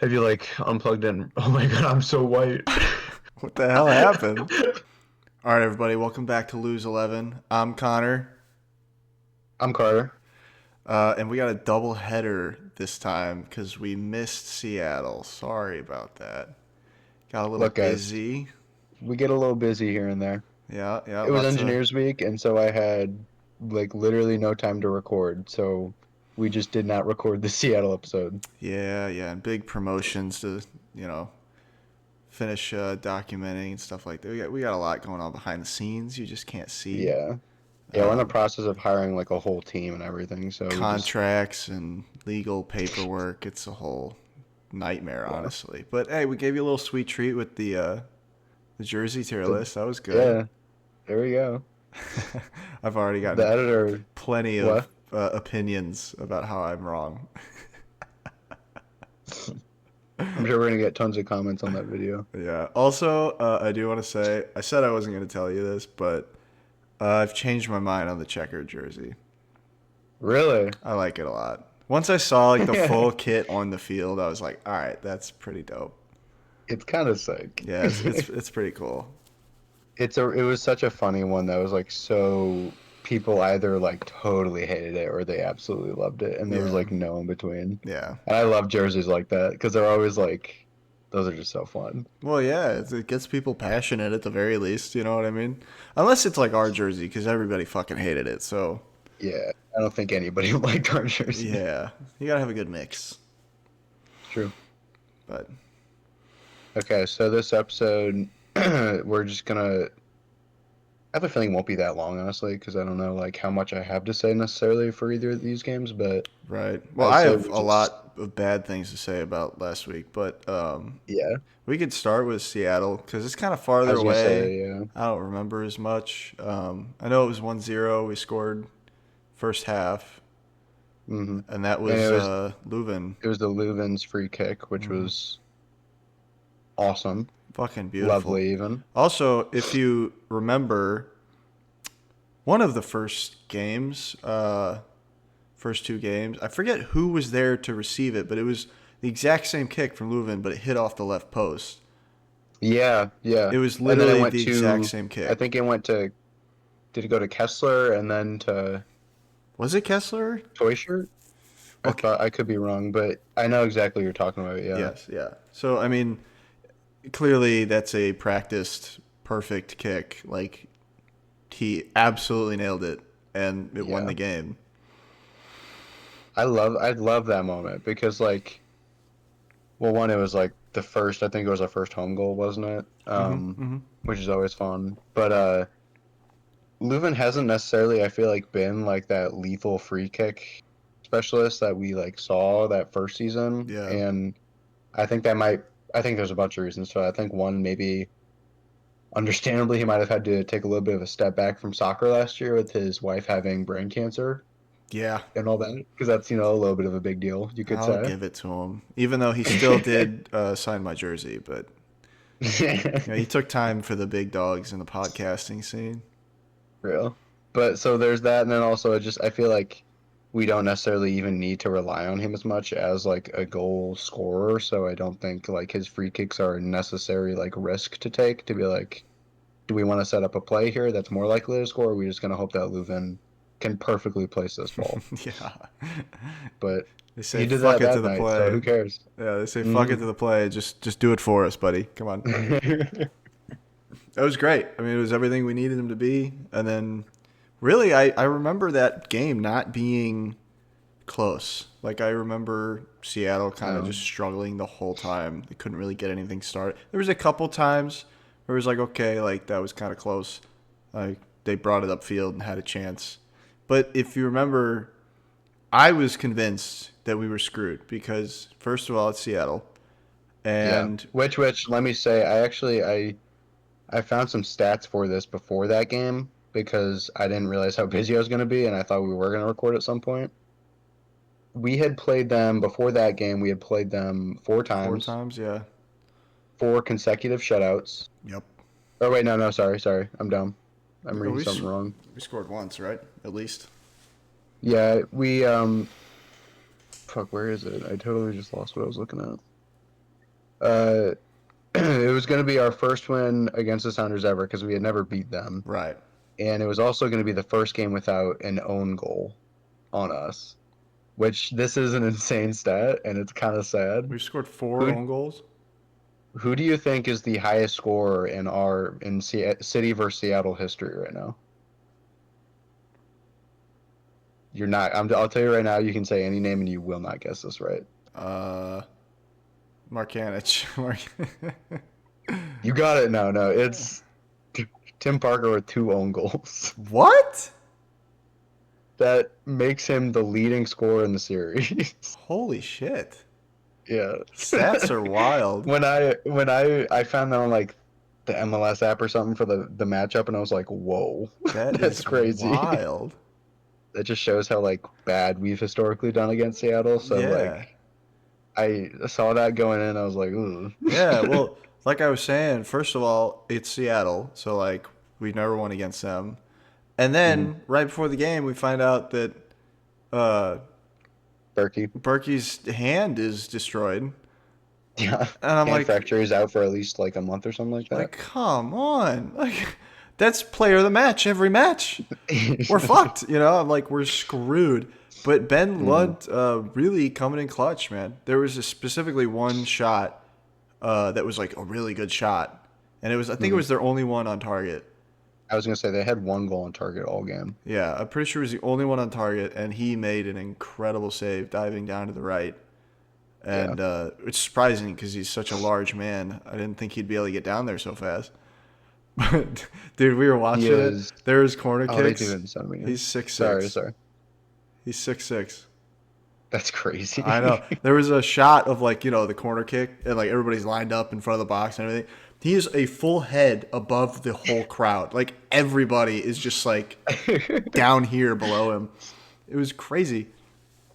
Have you unplugged in? Oh my god, I'm so white. What the hell happened? All right, everybody, welcome back to Lose 11. I'm Connor, I'm Carter. and we got a double header this time because we missed Seattle. Sorry about that. Got a little Look, guys, busy. we get a little busy here and there. Yeah, It was lots of Engineers Week, and so I had literally no time to record, so we just did not record the Seattle episode. yeah, and big promotions to you know finish documenting and stuff like that. We got a lot going on behind the scenes. You just can't see Yeah. Yeah, we're in the process of hiring a whole team and everything, so we just contracts and legal paperwork. It's a whole nightmare, yeah. honestly. But hey, we gave you a little sweet treat with the jersey tier The, list. That was good. yeah, there we go. I've already The gotten editor, plenty of what? opinions about how I'm wrong. I'm sure we're gonna get tons of comments on that video. Yeah. Also, I do want to say I said I wasn't going to tell you this, but I've changed my mind on the checkered jersey. Really? I like it a lot. Once I saw the full kit on the field, I was like, all right, that's pretty dope. It's kind of sick. Yeah, it's pretty cool. It was such a funny one that was so people either totally hated it or they absolutely loved it, and there was Yeah, no in between. yeah. And I love jerseys like that because they're always those are just so fun. Well, yeah, it gets people passionate at the very least. You know what I mean? Unless it's like our jersey, because everybody fucking hated it. So Yeah, I don't think anybody liked our jersey. yeah, you gotta have a good mix. True. But Okay, so this episode we're just gonna. I have a feeling it won't be that long, honestly, because I don't know how much I have to say necessarily for either of these games, but right. Well, I'd I say have we a just lot of bad things to say about last week, but yeah. we could start with Seattle because it's kind of I farther was gonna away. say yeah. I don't remember as much. I know it was 1-0. We scored first half, Mm-hmm. and that And was Leuven. it was the Leuven's free kick, which Hmm. was awesome, Fucking beautiful. lovely even. Also, if you remember, one of the first two games, I forget who was there to receive it, but it was the exact same kick from Leuven, but it hit off the left post. Yeah, yeah. It was And then it literally went the exact to, same I kick. think it went to, did it go to Kessler and then to Was it Kessler? Toyshirt? I Okay. thought I could be wrong, but I know exactly what you're talking about. Yeah, Yes, yeah. So, I mean, clearly that's a practiced perfect kick. Like, he absolutely nailed it, and it won yeah. the game. I love that moment because well, one, it was the first, I think it was our first home goal, wasn't it? Hmm, hmm. Which is always fun. But Leuven hasn't necessarily, I feel been that lethal free kick specialist that we saw that first season, Yeah. and I think that might. I think there's a bunch of reasons for that. I think one, maybe understandably, he might have had to take a little bit of a step back from soccer last year with his wife having brain cancer Yeah, and all that, because that's a little bit of a big deal, you could I'll say. give it to him. Even though he still did sign my jersey, but he took time for the big dogs in the podcasting scene. Real. But so there's that, and then also I feel like we don't necessarily even need to rely on him as much as a goal scorer. So I don't think his free kicks are a necessary risk to take to be do we want to set up a play here that's more likely to score? Or are we just gonna hope that Leuven can perfectly place this ball? Yeah. But They say he did fuck that it to that the night, so play. who cares? Yeah, they say fuck it Hmm. to the play. Just do it for us, buddy. Come on. That was great. I mean, it was everything we needed him to be. And then, really, I remember that game not being close. Like, I remember Seattle kind of No. just struggling the whole time. They couldn't really get anything started. There was a couple times where it was like, okay, like, that was kind of close. Like, they brought it upfield and had a chance. But if you remember, I was convinced that we were screwed because, first of all, it's Seattle. Yeah. And Which let me say, I found some stats for this before that game because I didn't realize how busy I was going to be, and I thought we were going to record at some point. We had played them before that game. We had played them four four times, times, yeah. four consecutive shutouts. Yep. Oh wait, no, sorry, I'm dumb. I'm No, reading something wrong. we scored once, right? At least. Yeah, we fuck, where is it? I totally just lost what I was looking at. Uh, it was going to be our first win against the Sounders ever because we had never beat them, Right. and it was also going to be the first game without an own goal on us. Which this is an insane stat, and it's kind of sad. We scored 4 Who own goals. who do you think is the highest scorer in City versus Seattle history right now? You're not. I'll tell you right now. You can say any name, and you will not guess this right. Uh, Markanich. You got it. No, no, it's Tim Parker with 2 own goals. What? That makes him the leading scorer in the series. Holy shit. Yeah. Stats are wild. When I found that on like the MLS app or something for the matchup, and I was like, whoa, That that's is crazy. wild. That just shows how like bad we've historically done against Seattle. So Yeah. like I saw that going in, I was like, ooh. Yeah, well, like I was saying, first of all, it's Seattle, so like we've never won against them. And Mhm. then right before the game, we find out that uh, Berkey. Berkey's hand is destroyed, Yeah. and I'm Hand like, fracture is out for at least like a month or something like that. come on, like that's player of the match every match. We're fucked, you know. I'm like, we're screwed. But Ben Mhm. Lund really coming in clutch, man. There was specifically one shot that was like a really good shot, and I think it Mhm. was their only one on target. I was gonna say they had 1 goal on target all game. Yeah, I'm pretty sure it was the only one on target, and he made an incredible save diving down to the right. Yeah. And it's surprising because he's such a large man. I didn't think he'd be able to get down there so fast. But dude, we were He watching it. is. There's corner Oh, they kicks. didn't send me in. He's six Sorry, six. sorry. He's 6'6". That's I know. crazy. There was a shot of like, the corner kick and like everybody's lined up in front of the box and everything. He is a full head above the whole crowd. Like everybody is just like down here below him. It was crazy.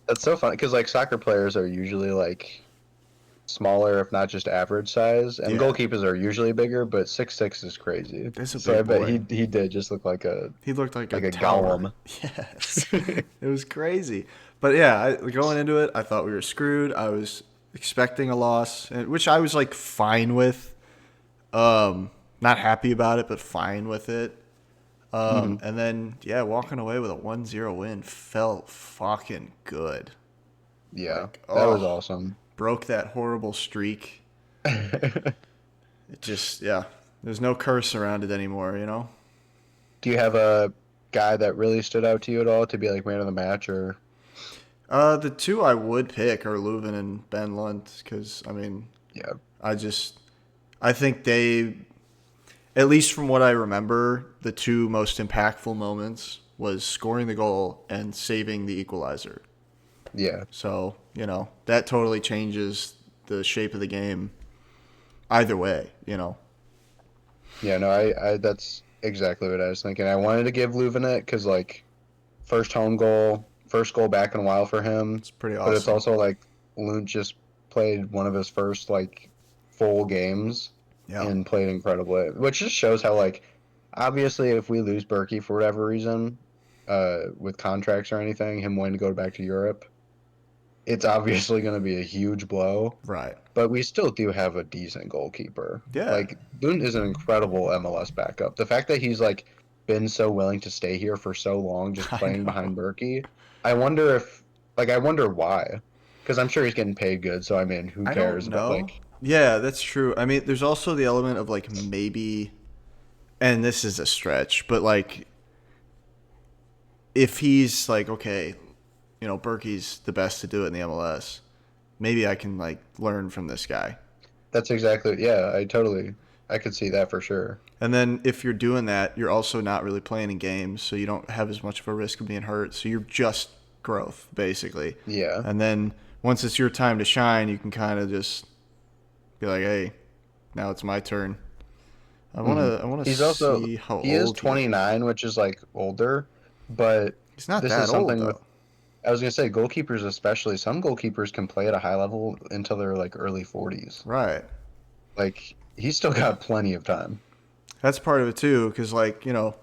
That's so funny because like soccer players are usually like smaller, if not just average size, and Yeah. goalkeepers are usually bigger. But 6'6" is crazy. That's a So I big bet boy. he did just look like a He looked like a like a tower. golem. Yes. It was crazy. But yeah, going into it, I thought we were screwed. I was expecting a loss, which I was like fine with. Not happy about it, but fine with it. Hmm. And then, yeah, walking away with a 1-0 win felt fucking good. Yeah, Like, that was oh, awesome. broke that horrible streak. It just, yeah, there's no curse around it anymore, you know? Do you have a guy that really stood out to you at all to be like man of the match or? The two I would pick are Leuven and Ben Lund because, I mean, Yeah. I just, I think they, at least from what I remember, the two most impactful moments was scoring the goal and saving the equalizer. Yeah. So, that totally changes the shape of the game either way, you know. Yeah, no, I that's exactly what I was thinking. I wanted to give Leuven it because like first goal back in a while for him, It's pretty but it's awesome. also like Lund just played one of his first like full games Yeah. and played incredibly, which just shows how like obviously if we lose Berkey for whatever reason, with contracts or anything, him wanting to go back to Europe, it's obviously going to be a huge blow. Right. But we still do have a decent goalkeeper. Yeah. Like Boone is an incredible MLS backup. The fact that he's like been so willing to stay here for so long, just I playing know. behind Berkey, I wonder why. Because I'm sure he's getting paid good. So I mean, who I don't cares about know. like? Yeah, that's true. I mean, there's also the element of like maybe, and this is a stretch, but like if he's like, okay, Berkey's the best to do it in the MLS, maybe I can like learn from this guy. That's exactly I could see that for sure. And then if you're doing that, you're also not really playing in games, so you don't have as much of a risk of being hurt. So you're just growth, basically. Yeah. And then once it's your time to shine, you can kind of just be like, hey, now it's my turn. Hmm. I wanna He's also see how he is old he is. 29, which is like older, but He's not this that is old something with though. I was gonna say goalkeepers especially. Some goalkeepers can play at a high level until they're like early 40s. Right. Like he's still got plenty of time. That's part of it too, because like with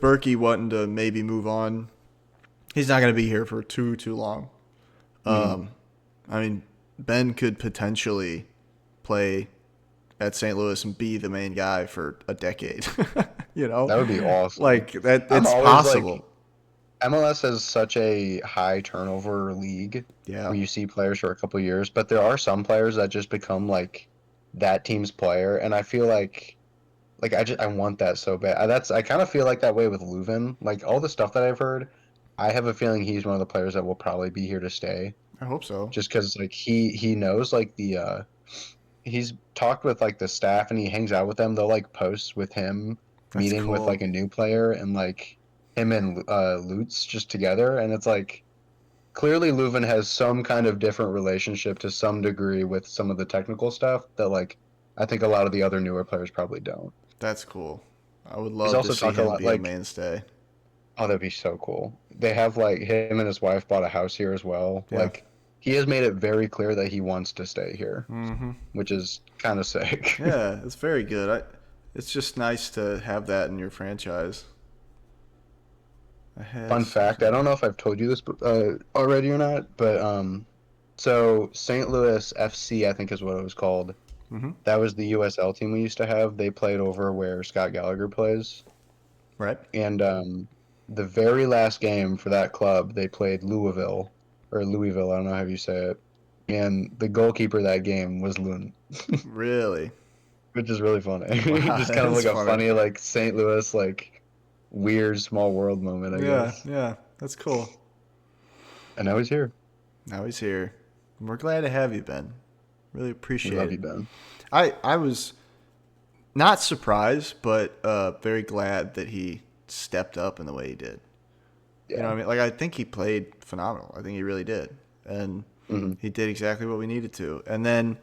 Berkey wanting to maybe move on, he's not gonna be here for too long. Hmm. I mean, Ben could potentially play at St. Louis and be the main guy for a decade. You know, That would be awesome. like that. I'm It's always like possible. MLS has such a high turnover league Yeah, where you see players for a couple of years, but there are some players that just become like that team's player, and I feel like I want that so bad. I kind of feel like that way with Leuven. Like all the stuff that I've heard, I have a feeling he's one of the players that will probably be here to stay, I hope so. just because like he knows like he's talked with like the staff and he hangs out with them. They'll like post with him That's meeting with like cool. a new player and like him and Lutz just together, and it's like clearly Leuven has some kind of different relationship to some degree with some of the technical stuff that like I think a lot of the other newer players probably don't. That's cool. I would He's love to also see talked a him lot be a like, mainstay. oh, that'd be so cool. They have like him and his wife bought a house here as well. Yeah. Like he has made it very clear that he wants to stay here, Mm-hmm. which is kind of sick. Yeah, it's very good. It's just nice to have that in your franchise. I had Fun fact, I something. don't know if I've told you this already or not, but so St. Louis FC, I think is what it was called. Mm-hmm. That was the USL team we used to have. They played over where Scott Gallagher plays. Right. And the very last game for that club, they played Louisville, I don't know how you say it. And the goalkeeper that game was Loon, Really? which is really funny. Wow, Just that kind of is like a funny. funny, like St. Louis, like weird small world moment, I Yeah, guess. yeah, that's cool. And now he's here. Now he's here. And we're glad to have you, Ben. Really We appreciate love it. you, Ben. I was not surprised, but very glad that he stepped up in the way he did. You know Yeah. what I mean? Like, I think he played phenomenal. I think he really did. And Hmm. he did exactly what we needed to. And then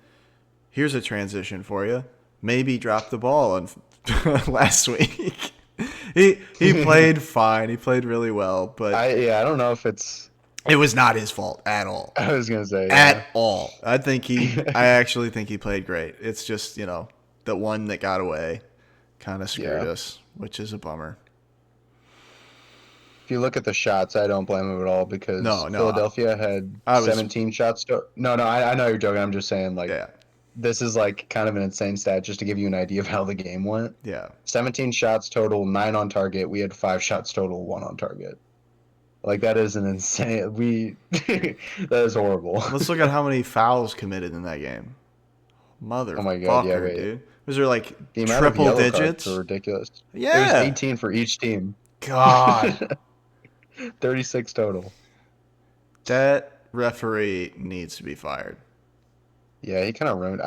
here's a transition for you. Maybe dropped the ball on last week. He played fine. He played really well, but I don't know if it's. it was not his fault at all. I was gonna say, At yeah. all. I actually think he played great. It's just, the one that got away kind of screwed Yeah. us, which is a bummer. If you look at the shots, I don't blame him at all because No, no, Philadelphia had I was 17 shots to. No, no, I know you're joking. I'm just saying, like, yeah, this is like kind of an insane stat just to give you an idea of how the game went. yeah. 17 shots total, 9 on target. We had 5 shots total, 1 on target. Like that is an insane. That is horrible. Let's look at how many fouls committed in that game. Oh my god, yeah, Motherfucker, wait. dude. Was there like The amount of triple yellow cards were digits? ridiculous. It was Yeah. 18 for each team. God. 36 total. That referee needs to be fired. Yeah, he kind of ruined.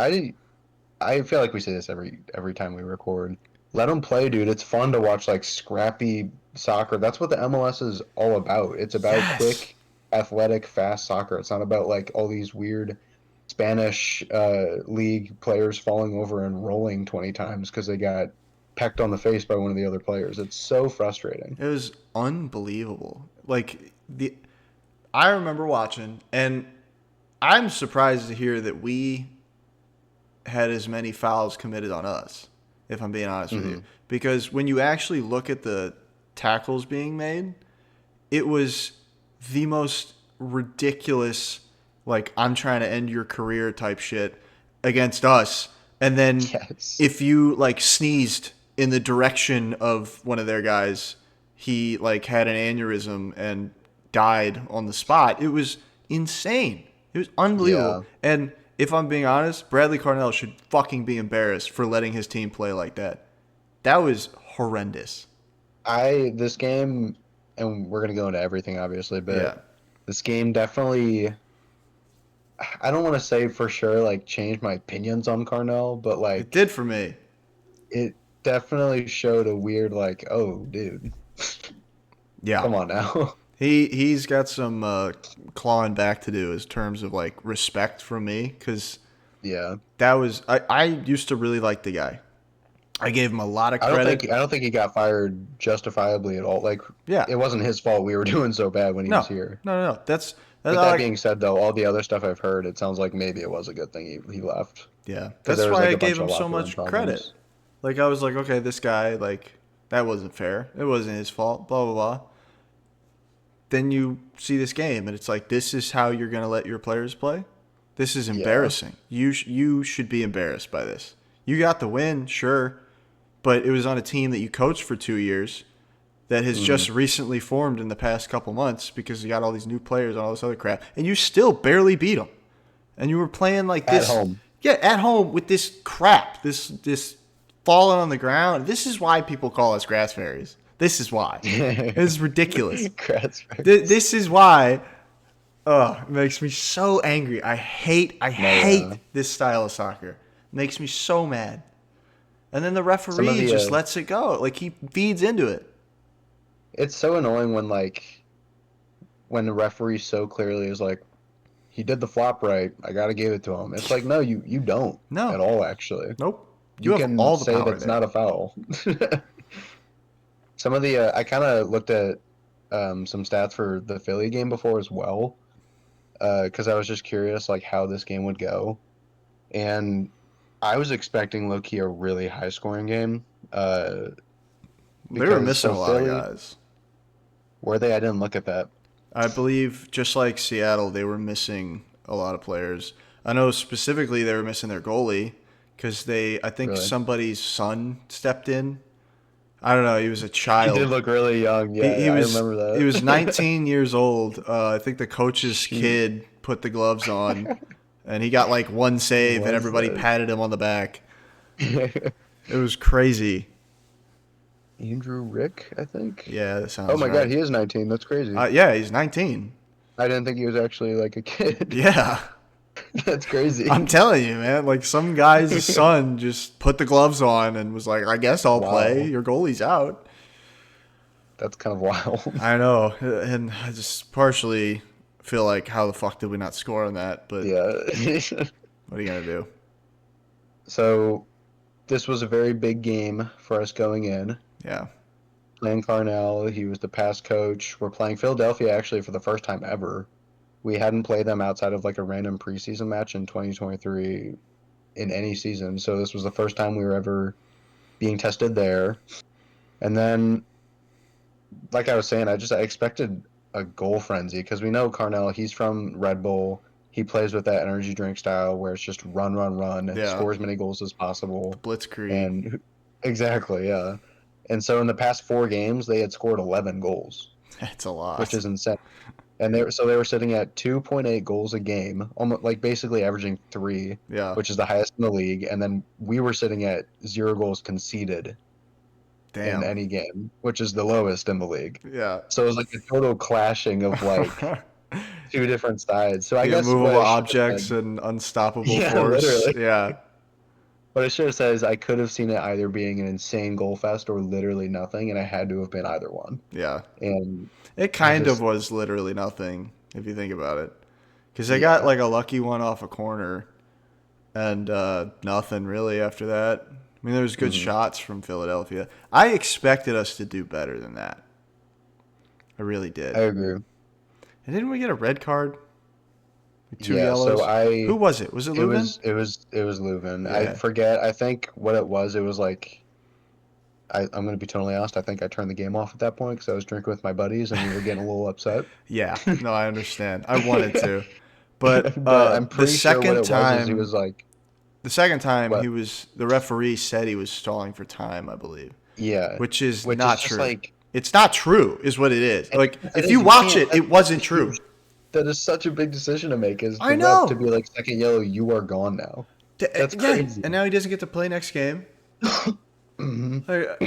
I feel like we say this every time we record. Let them play, dude. It's fun to watch like scrappy soccer. That's what the MLS is all about. It's about Yes. quick, athletic, fast soccer. It's not about like all these weird Spanish league players falling over and rolling 20 times because they got pecked on the face by one of the other players. It's so frustrating. It was unbelievable. Like I remember watching, and I'm surprised to hear that we had as many fouls committed on us, if I'm being honest with you. Hmm. Because when you actually look at the tackles being made, it was the most ridiculous, like, I'm trying to end your career type shit against us. And then Yes. if you, like, sneezed in the direction of one of their guys, he, like, had an aneurysm and died on the spot. It was insane. It was unbelievable. Yeah. And if I'm being honest, Bradley Carnell should fucking be embarrassed for letting his team play like that. That was horrendous. This game, and we're gonna go into everything obviously, Yeah. but this game definitely. I don't want to say for sure like changed my opinions on Carnell, but It like did for me. it definitely showed a weird like, oh, dude, Yeah. come on now. He's got some clawing back to do in terms of like respect from me because Yeah, that was I used to really like the guy. I gave him a lot of I don't credit. think I don't think he got fired justifiably at all. Like Yeah. it wasn't his fault we were doing so bad when he was No. here. No. No. That's But not that like being said, though, all the other stuff I've heard, it sounds like maybe it was a good thing he left yeah. because That's there was why like I a gave bunch him of so locker room much credit. problems. Like I was like, okay, this guy like that wasn't fair. It wasn't his fault. Blah blah blah. Then you see this game and it's like this is how you're gonna let your players play. This is Yeah. embarrassing. You should be embarrassed by this. You got the win, sure, but it was on a team that you coached for 2 years that has Mm. just recently formed in the past couple months because you got all these new players and all this other crap, and you still barely beat them. And you were playing like At this, home. yeah, at home with this crap, this falling on the ground. This is why people call us grass fairies. This is why. It's ridiculous. Grassburgs. This is why. Oh, it makes me so angry. I No, yeah. hate this style of soccer. It makes me so mad. And then the Some of referee the just lets it go. Like he feeds into it. it's so annoying when when the referee so clearly is like, he did the flop right. I gotta give it to him. It's like, no, you don't at No, all. Actually, nope. You you have can all the say power that's there. not a foul. Some of the I kind of looked at some stats for the Philly game before as well, because I was just curious like how this game would go, and I was expecting low key a really high scoring game. They were Because missing so a lot of Philly, guys. were they? I didn't look at that. I believe, just like Seattle, they were missing a lot of players. I know specifically they were missing their goalie because I think Really, somebody's son stepped in. I don't know. He was a he did child. look really young. He, Yeah, he yeah, I was remember he was that. 19 years old. I think the coach's Shoot, kid put the gloves on, and he got like one who save, and was everybody that? patted him on the back. It was crazy. Andrew Rick, I think. Yeah, that Oh sounds my God, right. he is 19. That's crazy. Yeah, he's 19. I didn't think he was actually like a kid. Yeah, That's I'm crazy. telling you, man. Like some guy's son just put the gloves on and was like, "I guess I'll play. Wow, Your goalie's out." that's kind of wild. I know, and I just partially feel like, how the fuck did we not score on that? But Yeah. what are you gonna do? So this was a very big game for us going in. Yeah, Playing Carnell, he was the past coach. We're playing Philadelphia actually for the first time ever. We hadn't played them outside of like a random preseason match in 2023 in any season. So this was the first time we were ever being tested there. And then, like I was saying, I expected a goal frenzy because we know Carnell, he's from Red Bull. He plays with that energy drink style where it's just run, run, run, yeah. score as many goals as The possible. Blitzkrieg. And exactly, yeah. And so in the past 4 games, they had scored 11 goals, That's a which lot. is insane. And they were sitting at 2.8 goals a game, almost like basically averaging three, Yeah. which is the highest in the league. And then we were sitting at 0 goals conceded in Damn. any game, which is the lowest in the league. Yeah. So it was like a total clashing of like two different sides. So I The guess what immovable I should have objects said, and unstoppable yeah, force. literally. Yeah. What I should have said is I could have seen it either being an insane goal fest or literally nothing, and I had to have been either one. Yeah. And It I kind of just, was literally nothing if you think about it. Because they got yeah, like a lucky one off a corner and nothing really after that. I mean, there was good hmm shots from Philadelphia. I expected us to do better than that. I really I did. agree. And didn't we get a red card? Like two Yeah, so yellows? Who was it? Was it Leuven? it was Leuven. I Yeah. forget. I think what it was like I'm gonna be totally honest. I think I turned the game off at that point because I was drinking with my buddies and we were getting a little upset. Yeah. No, I understand. I wanted to. But But I'm pretty sure what it was is he was like, the second time what? the referee said he was stalling for time, I believe, Yeah, which is which is not just true. like It's not true, is what it is. and Like it if is you you watch can't. it, it wasn't That's true. huge. That is such a big decision to make as I the ref to be know. like second yellow, you are gone now. That's Yeah, crazy. and now he doesn't get to play next game. hmm Like,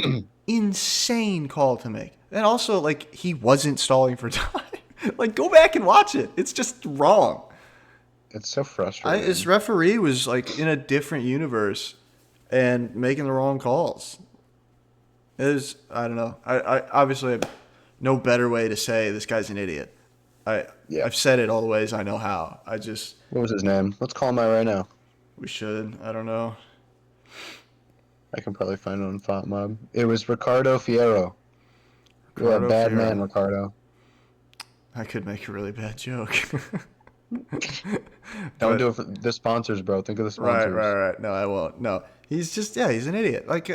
insane call to make. And also, like, he wasn't stalling for time. Like, go back and watch it. It's just wrong. It's so This frustrating. referee was like in a different universe and making the wrong calls. It was, I don't know. I obviously have no better way to say this guy's an idiot. I Yeah. I've said it all the ways I know how. I just What was his name? Let's call him out right now. we should. I don't know. I can probably find it on Font Mob. It was Ricardo Fierro. You're a Ricardo bad man, Fiero. Ricardo. I could make a really bad joke. Don't do But it for the sponsors, bro. Think of the right, sponsors. right, right. No, I won't. No, he's just, yeah, he's an idiot. Like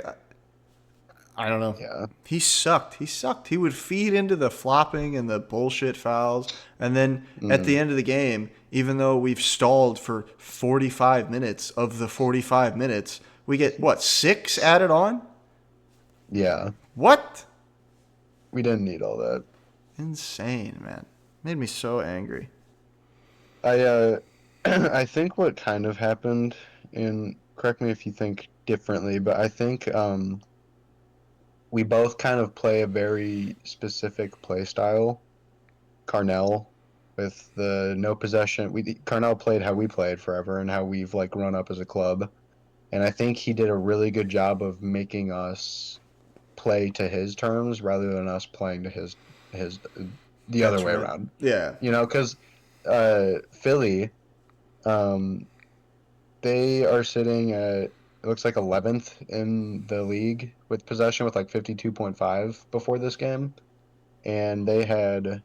I don't know. Yeah. He sucked. He sucked. He would feed into the flopping and the bullshit fouls. And then at the Mm, end of the game, even though we've stalled for 45 minutes of the 45 minutes, we get, what, 6 added on? yeah. What? We didn't need all that. Insane, man. Made me so angry. I I think what kind of happened, and correct me if you think differently, but I think we both kind of play a very specific play style. Carnell with the no possession. We Carnell played how we played forever and how we've like grown up as a club. And I think he did a really good job of making us play to his terms rather than us playing to his the other way Detriment. around. Yeah. You know, because Philly, um, they are sitting at it looks like 11th in the league with possession with like 52.5 before this game, and they had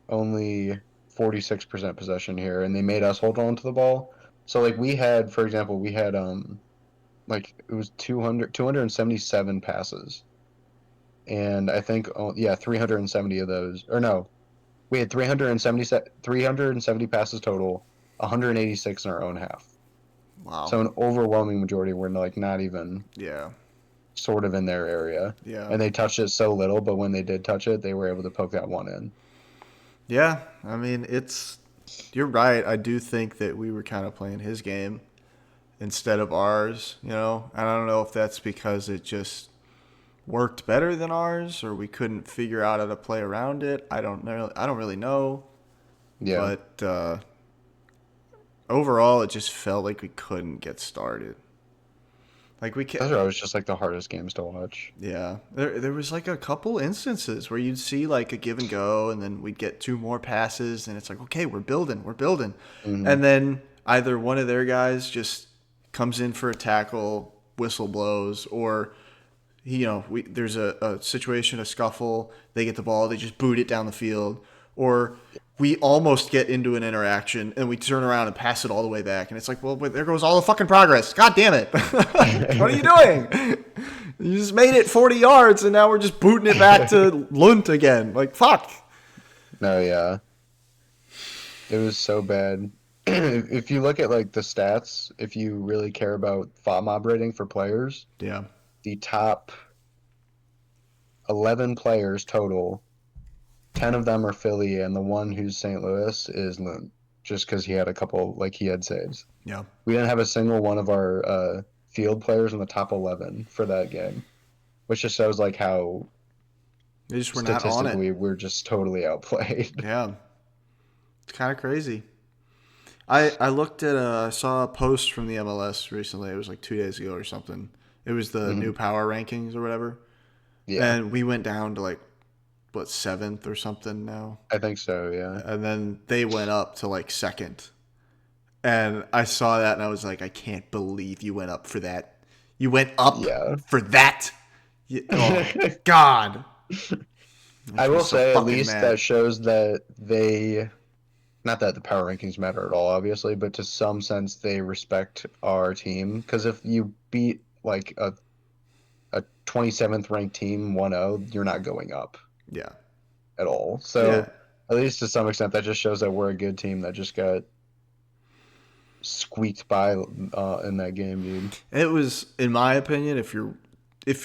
only 46% possession here, and they made us hold on to the ball. So like we had, for example, we had like it was 277 passes, and I think yeah 370 of those, or no, we had 370 passes total, 186 in our own half. Wow. So an overwhelming majority were like not even Yeah. sort of in their area, Yeah. and they touched it so little, but when they did touch it, they were able to poke that one in. Yeah. I mean, it's. You're right. I do think that we were kind of playing his game instead of ours, you know? And I don't know if that's because it just worked better than ours or we couldn't figure out how to play around it. I don't know. I don't really know. Yeah, But overall, it just felt like we couldn't get started. Like we can those are always just like the hardest games to watch. Yeah. There was like a couple instances where you'd see like a give and go and then we'd get 2 more passes and it's like, okay, we're building, we're building. Hmm. And then either one of their guys just comes in for a tackle, whistle blows, or there's a situation, a scuffle, they get the ball, they just boot it down the field, or we almost get into an interaction and we turn around and pass it all the way back, and it's like, well, there goes all the fucking progress. God damn it! What are you doing? You just made it 40 yards and now we're just booting it back to Lund again. Like fuck. No, yeah. It was so bad. If you look at like the stats, if you really care about FOMOB rating for players, Yeah. the top 11 players total, 10 of them are Philly, and the one who's St. Louis is Loon, just because he had a couple, like he had saves. Yeah. We didn't have a single one of our field players in the top 11 for that game, which just shows like how They just were not on it. statistically we're just totally outplayed. Yeah. It's kind of crazy. I looked at I saw a post from the MLS recently. It was like 2 days ago or something. It was the new Hmm. power rankings or whatever, Yeah, and we went down to like what, 7th or something now, I think so. Yeah. and then they went up to like 2nd. And I saw that and I was like, I can't believe you went up for that. You went up Yeah. for that. Oh God, I makes me will so say at fucking least that mad. shows that they, not that the power rankings matter at all, obviously, but to some sense they respect our team. Because if you beat like a 27th ranked team 1-0, you're not going up Yeah, at all. yeah. So at least to some extent, that just shows that we're a good team that just got squeaked by in that game, dude. It was, in my opinion, if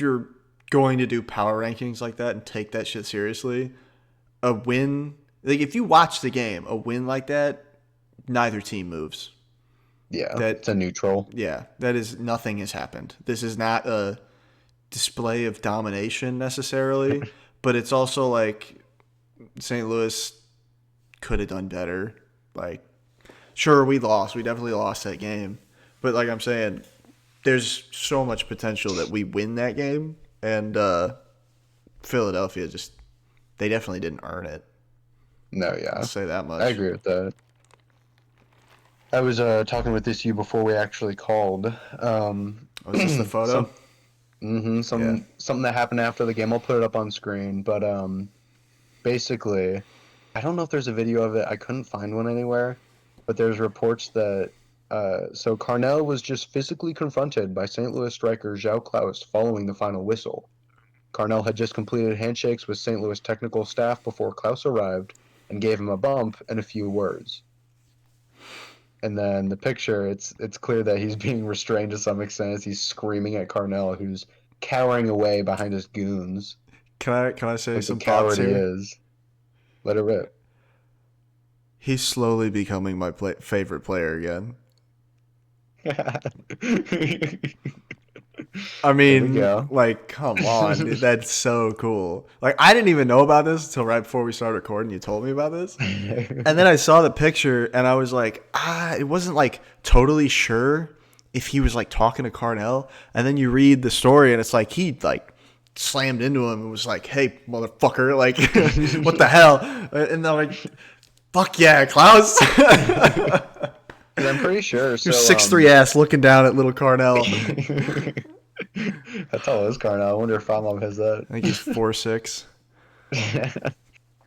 you're going to do power rankings like that and take that shit seriously, a win, like if you watch the game, a win like that, neither team moves. Yeah, That it's a neutral. Yeah, that is, nothing has happened. This is not a display of domination necessarily, but it's also like St. Louis could have done better. Like, sure, we lost. We definitely lost that game. But like I'm saying, there's so much potential that we win that game. And Philadelphia just, they definitely didn't earn it. No, I'll yeah, say that I much. agree with that. I was talking with this you before we actually called. Oh, is this the photo? Some Yeah. something that happened after the game. I'll put it up on screen, but basically, I don't know if there's a video of it. I couldn't find one anywhere, but there's reports that So Carnell was just physically confronted by St. Louis striker João Klaus following the final whistle. Carnell had just completed handshakes with St. Louis technical staff before Klaus arrived and gave him a bump and a few words. And then the picture, it's clear that he's being restrained to some extent as he's screaming at Carnell, who's cowering away behind his goons, Can I say like the some thoughts coward he here? is. Let it rip. He's slowly becoming my favorite player again. I There we mean, go. like, come on, dude, that's so cool. Like, I didn't even know about this until right before we started recording. You told me about this, and then I saw the picture, and I was like, it wasn't like totally sure if he was like talking to Carnell. And then you read the story, and it's like he like slammed into him and was like, "Hey, motherfucker! Like, what the hell?" And I'm like, "Fuck yeah, Klaus!" 'Cause I'm pretty sure. Your So 6'3" ass looking down at little Carnell. That's all is Carnell. I wonder if Mom has that. I think he's 4'6".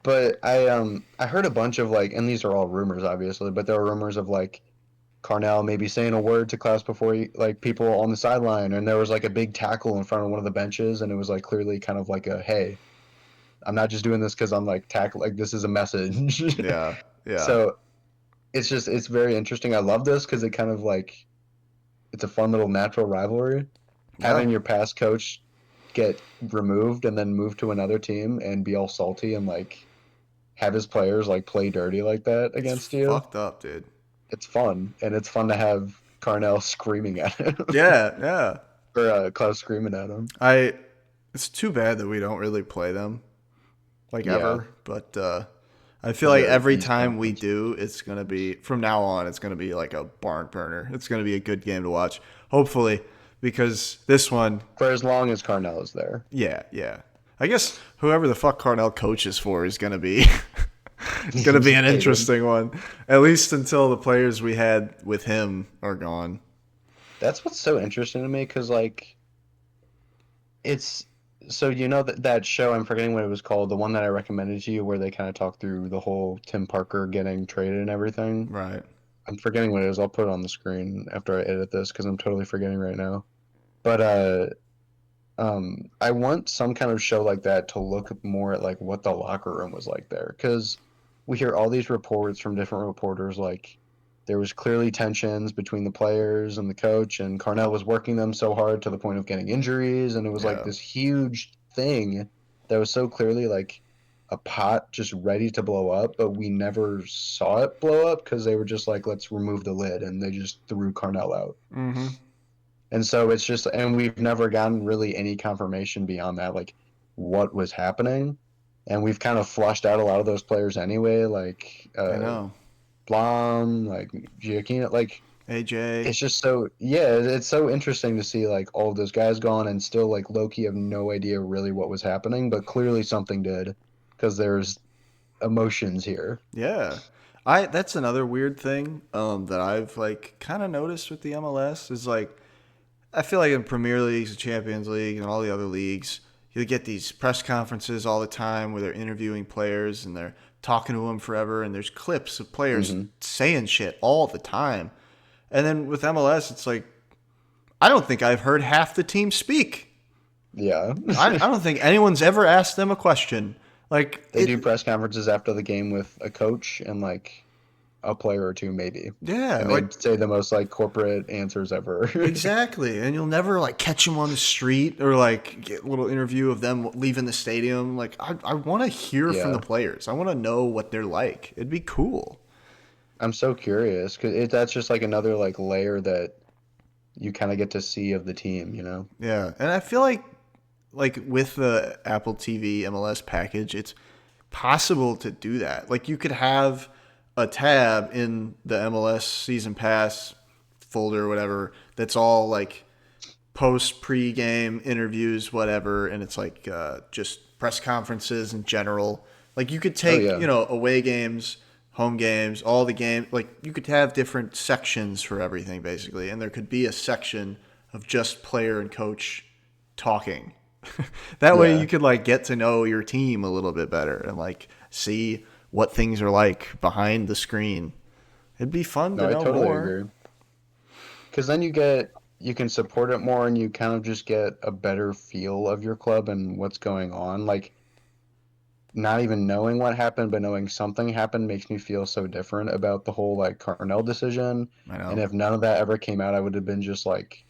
But I heard a bunch of like, and these are all rumors, obviously, but there are rumors of like Carnell maybe saying a word to Klaus before he, like people on the sideline, and there was like a big tackle in front of one of the benches, and it was like clearly kind of like a hey, I'm not just doing this because I'm like tackle, like this is a message. Yeah, yeah, So it's very interesting. I love this because it kind of like it's a fun little natural rivalry. yeah. Having your past coach get removed and then move to another team and be all salty and like have his players like play dirty like that It's against you. fucked up, dude. It's fun, and it's fun to have Carnell screaming at him Yeah, yeah. or Klaus screaming at him. I. It's too bad that we don't really play them like Yeah, ever, but I feel because like they're every East time we Conference. do, it's gonna be from now on. It's gonna be like a barn burner. It's gonna be a good game to watch, hopefully, because this one, For as long as Carnell is there. yeah, yeah. I guess whoever the fuck Carnell coaches for is gonna be gonna be an Hated. interesting one, at least until the players we had with him are gone. That's what's so interesting to me because like it's so you know that show I'm forgetting what it was called, the one that I recommended to you where they kind of talk through the whole Tim Parker getting traded and everything. Right. I'm forgetting what it is. I'll put it on the screen after I edit this because I'm totally forgetting right now. But I want some kind of show like that to look more at like what the locker room was like there, because we hear all these reports from different reporters like there was clearly tensions between the players and the coach, and Carnell was working them so hard to the point of getting injuries, and it was like Yeah. this huge thing that was so clearly like a pot just ready to blow up, but we never saw it blow up because they were just like, let's remove the lid, and they just threw Carnell out. Mm-hmm. And so it's just, and we've never gotten really any confirmation beyond that, like what was happening. And we've kind of flushed out a lot of those players anyway, like I know. Blom, like Giacchino, like AJ. it's just so, yeah, it's so interesting to see like all of those guys gone and still like low-key have no idea really what was happening, but clearly something did because there's emotions here. Yeah. I That's another weird thing that I've like kind of noticed with the MLS is like I feel like in Premier Leagues, the Champions League, and all the other leagues, you get these press conferences all the time where they're interviewing players and they're talking to them forever, and there's clips of players Hmm. saying shit all the time. And then with MLS, it's like I don't think I've heard half the team speak. Yeah. I don't think anyone's ever asked them a question. Like They do it, press conferences after the game with a coach and like a player or two maybe, yeah, and like they'd say the most like corporate answers ever. exactly, and you'll never like catch them on the street or like get a little interview of them leaving the stadium. Like I want to hear from the Yeah, players. I want to know what they're like. It'd be cool. I'm so curious because that's just like another like layer that you kind of get to see of the team, you know? Yeah, and I feel like with the Apple TV MLS package, it's possible to do that. Like you could have a tab in the MLS season pass folder or whatever that's all like post pre-game interviews whatever, and it's like just press conferences in general. Like you could Oh take yeah, away games, home games, all the games, like you could have different sections for everything basically, and there could be a section of just player and coach talking. That way you yeah. could like get to know your team a little bit better and like see what things are like behind the screen. It'd be fun No, to I know totally more. agree. because then you can support it more and you kind of just get a better feel of your club and what's going on. Like not even knowing what happened, but knowing something happened makes me feel so different about the whole like Carnell decision. I And know. if none of that ever came out, I would have been just like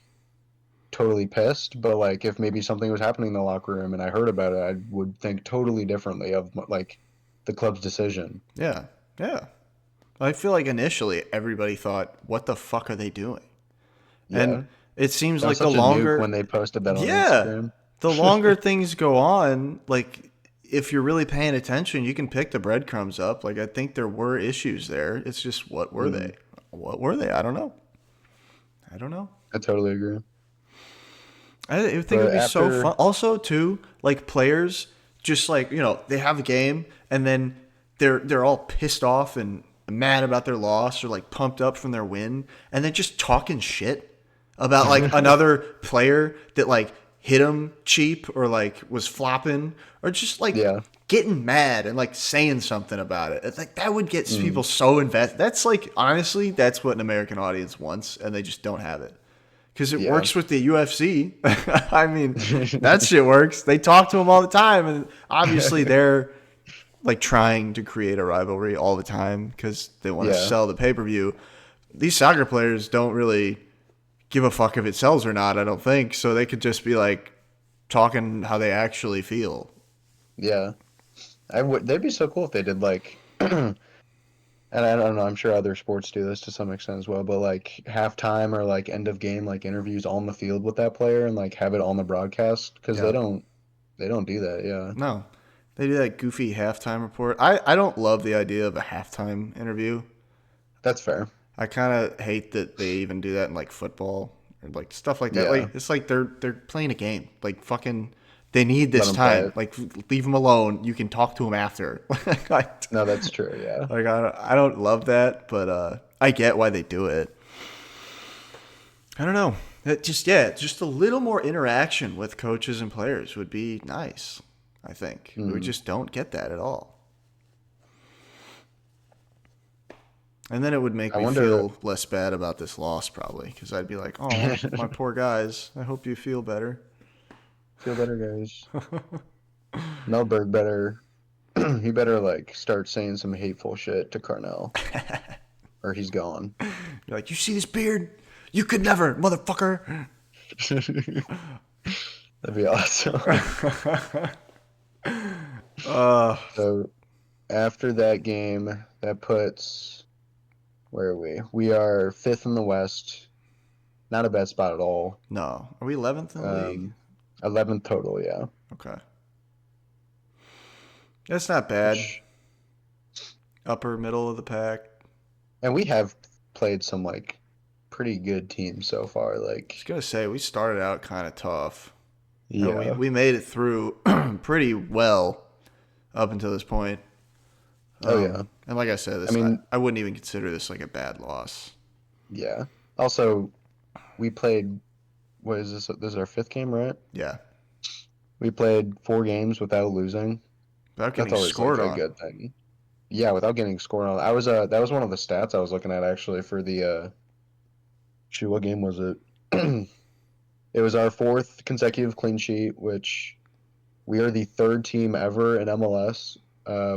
totally pissed. But like if maybe something was happening in the locker room and I heard about it, I would think totally differently of like the club's decision. Yeah, yeah. I feel like initially everybody thought, "What the fuck are they doing?" And Yeah, it seems that was like the such a nuke when longer, they posted that on yeah, Instagram. the longer things go on, like if you're really paying attention, you can pick the breadcrumbs up. Like I think there were issues there. It's just what were Mm, they? What were they? I don't know. I don't know. I totally agree. I think it would But be so after, fun. Also, too, like players, just like they have a game and then they're all pissed off and mad about their loss or like pumped up from their win, and then just talking shit about like another player that like hit him cheap or like was flopping or just like yeah, getting mad and like saying something about it. It's like that would get mm, people so invested. That's like honestly, that's what an American audience wants, and they just don't have it because it yeah. works with the UFC. I mean, that shit works. They talk to them all the time, and obviously they're like trying to create a rivalry all the time because they want to Yeah, sell the pay per view. These soccer players don't really give a fuck if it sells or not. I don't think so. They could just be like talking how they actually feel. yeah. I would. They'd be so cool if they did like, and I don't know. I'm sure other sports do this to some extent as well. But like halftime or like end of game, like interviews on the field with that player and like have it on the broadcast because Yeah. they don't do that. Yeah, No. They do that goofy halftime report. I don't love the idea of a halftime interview. that's fair. I kind of hate that they even do that in like football or like stuff like that. Yeah, Like it's like they're playing a game. Like fucking, they need let this them play time. it. Like leave them alone. You can talk to them after. like No, that's true. Yeah, I don't love that, but I get why they do it. I don't know. It just just a little more interaction with coaches and players would be nice. I think we mm. just don't get that at all. And then it would make I me wonder. feel less bad about this loss, probably, because I'd be like, "Oh, my poor guys. I hope you feel better." Feel better, guys. Melberg better. He better like start saying some hateful shit to Carnell, or he's gone. You're like, "You see this beard? You could never, motherfucker." That'd be awesome. Uh, So after that game, that puts where are we? We are fifth in the West. Not a bad spot at all. no. Are we 11th in the league? Um, 11th total, yeah. Okay, that's not bad. Which Upper middle of the pack. and we have played some like pretty good teams so far. I was Like, gonna say we started out kind of tough, and yeah. we made it through pretty well up until this point. Oh yeah. And like I said, I this mean, I wouldn't even consider this like a bad loss. yeah. Also, we played. What is this? This is our fifth game, right? Yeah, We played 4 games without losing. without That's getting always like scored a on. good thing. Yeah, without getting scored on. I was that was one of the stats I was looking at actually for the shoot, what game was it? It was our fourth consecutive clean sheet, which we are the third team ever in MLS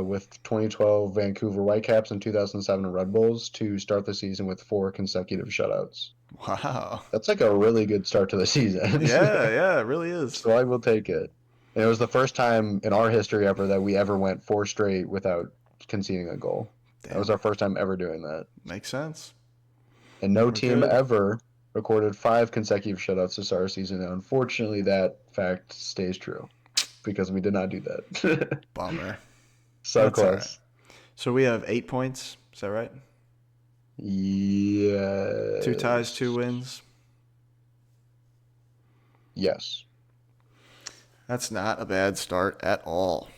with 2012 Vancouver Whitecaps and 2007 Red Bulls to start the season with 4 consecutive shutouts. Wow. That's like a really good start to the season. Yeah, yeah, it really is. So I will take it. And it was the first time in our history ever that we ever went 4 straight without conceding a goal. That was Damn, our first time ever doing that. makes sense. And no We're team good. ever recorded 5 consecutive shutouts to start our season. And unfortunately, that fact stays true because we did not do that. Bummer. So That's all right. close. So we have 8 points. Is that right? 2 ties, 2 wins. Yes. Yes. That's not a bad start at all.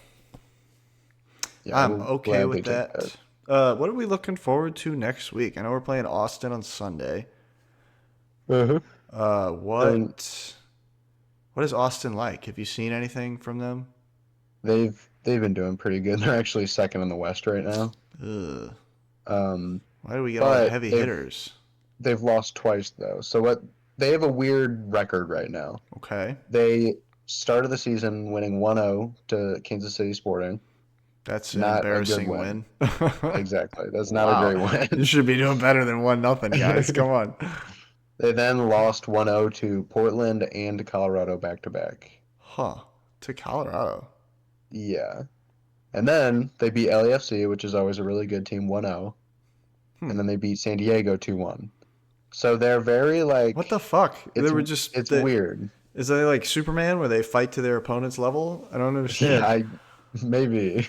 Yeah, I I'm will okay gladly with take that. that. What are we looking forward to next week? I know we're playing Austin on Sunday. Uh-huh. Uh, And what what is Austin like? Have you seen anything from them? they've been doing pretty good. They're actually second in the West right now. Ugh. Um, Why do we get all the but heavy they've hitters? they've lost twice though. So what they have a weird record right now. Okay. They started the season winning 1-0 to Kansas City Sporting. That's an Not a good embarrassing win. win. Exactly. That's not a Wow. great You win. should be doing better than 1-0, guys. Come on. They then lost 1-0 to Portland and to Colorado back to back. Huh. To Colorado. Yeah. And then they beat LAFC, which is always a really good team, 1-0. Hmm. And then they beat San Diego 2-1. So they're very What the like fuck? They it's were just it's the. weird. Is that like Superman where they fight to their opponent's level? I don't Yeah, understand. maybe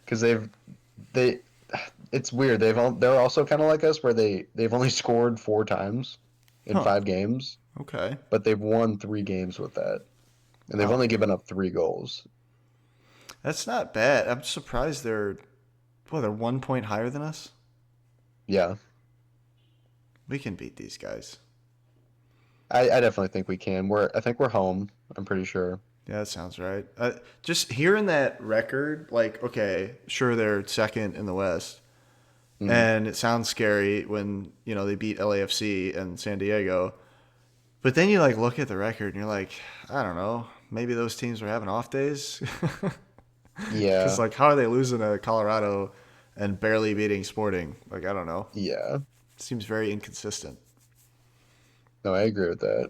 because they it's weird. They're also kind of like us where they've only scored 4 times in Huh. 5 games, Okay. but they've won 3 games with that, and they've Wow. only given up 3 goals. That's not bad. I'm surprised they're 1 point higher than us. Yeah, We can beat these guys. I definitely think we can. I think we're home. I'm pretty sure. Yeah, that sounds right. Just hearing that record, like, okay, sure, they're second in the West, Mhm. and it sounds scary when they beat LAFC and San Diego. But then you like look at the record and you're like, I don't know, maybe those teams were having off days. Because Yeah, like, how are they losing to Colorado and barely beating Sporting? Like, I don't know. yeah. It seems very inconsistent. No, I agree with that.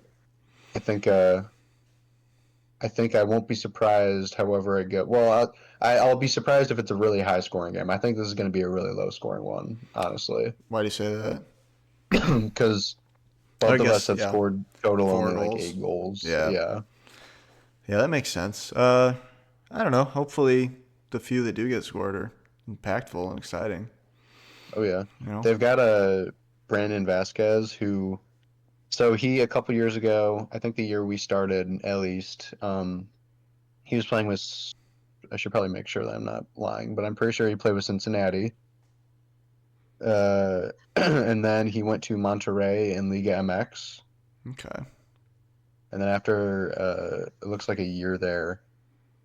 I think I think I won't be surprised. However, it go. Well, I'll be surprised if it's a really high scoring game. I think this is going to be a really low scoring one, honestly, Why do you say that? because I both of us guess have yeah, scored total four only like goals. 8 goals. Yeah, Yeah. yeah, that makes sense. I don't know. Hopefully, the few that do get scored are impactful and exciting. Oh yeah. You know. They've got a Brandon Vasquez who. So he a couple years ago, I think the year we started at least, he was playing with. I should probably make sure that I'm not lying, but I'm pretty sure he played with Cincinnati. And then he went to Monterrey in Liga MX. Okay. And then after it looks like a year there,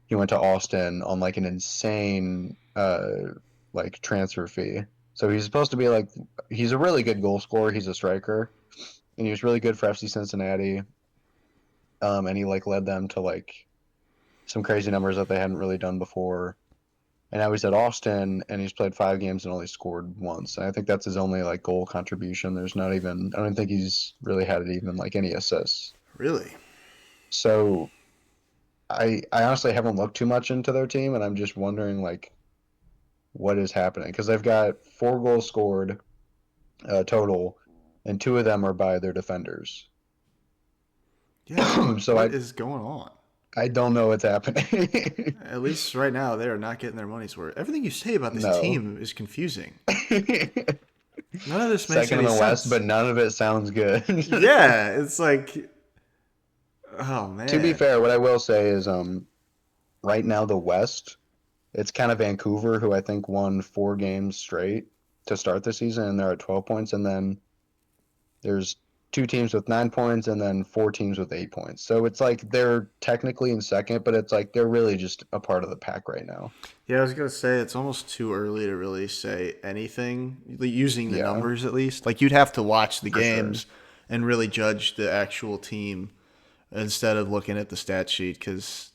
he went to Austin on like an insane like transfer fee. So he's supposed to be like he's a really good goal scorer. He's a striker, and he was really good for FC Cincinnati. And he like led them to like some crazy numbers that they hadn't really done before. And now he's at Austin, and he's played 5 games and only scored once. And I think that's his only like goal contribution. There's not even I don't think he's really had even like any assists. Really? So I honestly haven't looked too much into their team, and I'm just wondering like what is happening because they've got 4 goals scored total, and 2 of them are by their defenders. Yeah. So What is going on? I don't know what's happening. At least right now, they are not getting their money's worth. Everything you say about this No. team is confusing. None of this makes Second in any the West, sense. but none of it sounds good. Yeah, it's like, oh To be man. fair, what I will say is right now the West, it's kind of Vancouver who I think won 4 games straight to start the season, and they're at 12 points, and then there's 2 teams with 9 points and then 4 teams with 8 points. So it's like they're technically in second, but it's like they're really just a part of the pack right now. Yeah, I was gonna say it's almost too early to really say anything using the Yeah, numbers at least. Like you'd have to watch the for sure. games and really judge the actual team instead of looking at the stat sheet because,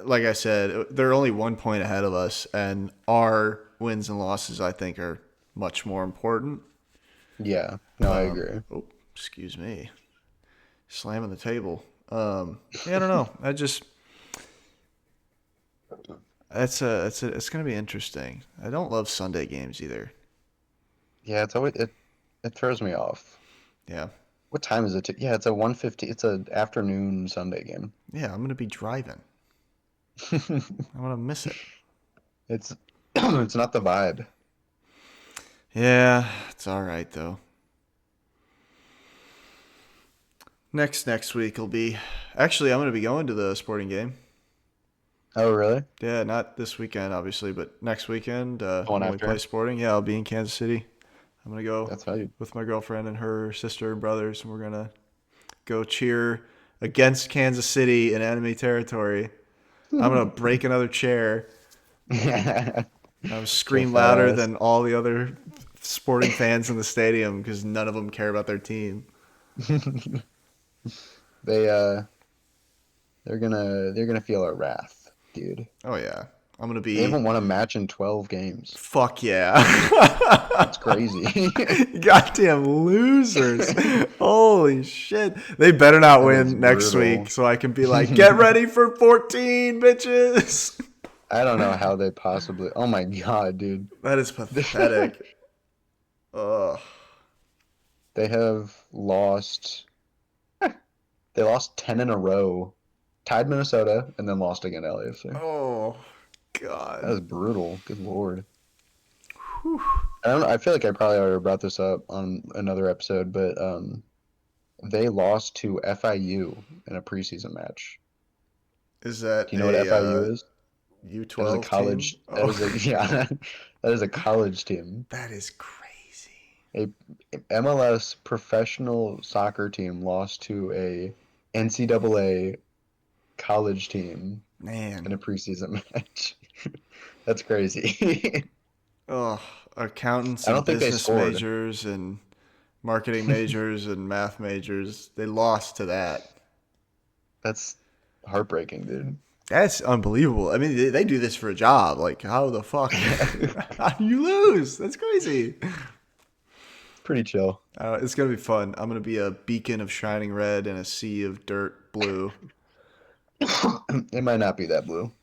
like I said, they're only 1 point ahead of us, and our wins and losses I think are much more important. Yeah, no, I agree. Oh, excuse me, slamming the table. Yeah, I don't know. I just it's gonna be interesting. I don't love Sunday games either. Yeah, it's always it throws me off. Yeah, What time is it? Yeah, it's a 1:50. It's a afternoon Sunday game. yeah, I'm gonna be driving. I'm gonna miss it. It's it's not the vibe. Yeah, it's all right though. Next week will be. Actually, I'm gonna be going to the sporting game. Oh, really? Yeah, not this weekend, obviously, but next weekend The one when we play after? sporting. Yeah, I'll be in Kansas City. I'm gonna go That's how you. with my girlfriend and her sister and brothers, and we're gonna go cheer against Kansas City in enemy territory. I'm gonna break another chair. I'm So scream louder fast. than all the other sporting fans in the stadium because none of them care about their team. They they're gonna feel our wrath, dude. Oh yeah, I'm gonna They be haven't won a match in 12 games. fuck yeah. That's crazy. Goddamn losers. Holy shit. They better not That is win next week brutal. so I can be like, get ready for 14, bitches. I don't know how they possibly. Oh my god, dude. That is pathetic. Ugh. They have lost. They lost 10 in a row, tied Minnesota, and then lost again to LAFC. Oh, That God. is brutal. Good lord. Whew. I don't know. I feel like I probably already brought this up on another episode, but they lost to FIU in a preseason match. Is that Do you know what a FIU is? That is a U12 team? college. That Oh, is a yeah. That is a college team. that is crazy. A MLS professional soccer team lost to a NCAA college team in Man. a preseason match. That's crazy. Oh, accountants I and don't think they business scored. majors and marketing majors and math majors, they lost to that. That's heartbreaking, dude. That's unbelievable. I mean, they do this for a job. Like, how the fuck? Yeah, How do you lose? That's crazy. pretty chill. It's gonna be fun. I'm gonna be a beacon of shining red in a sea of dirt blue. It might not be that blue.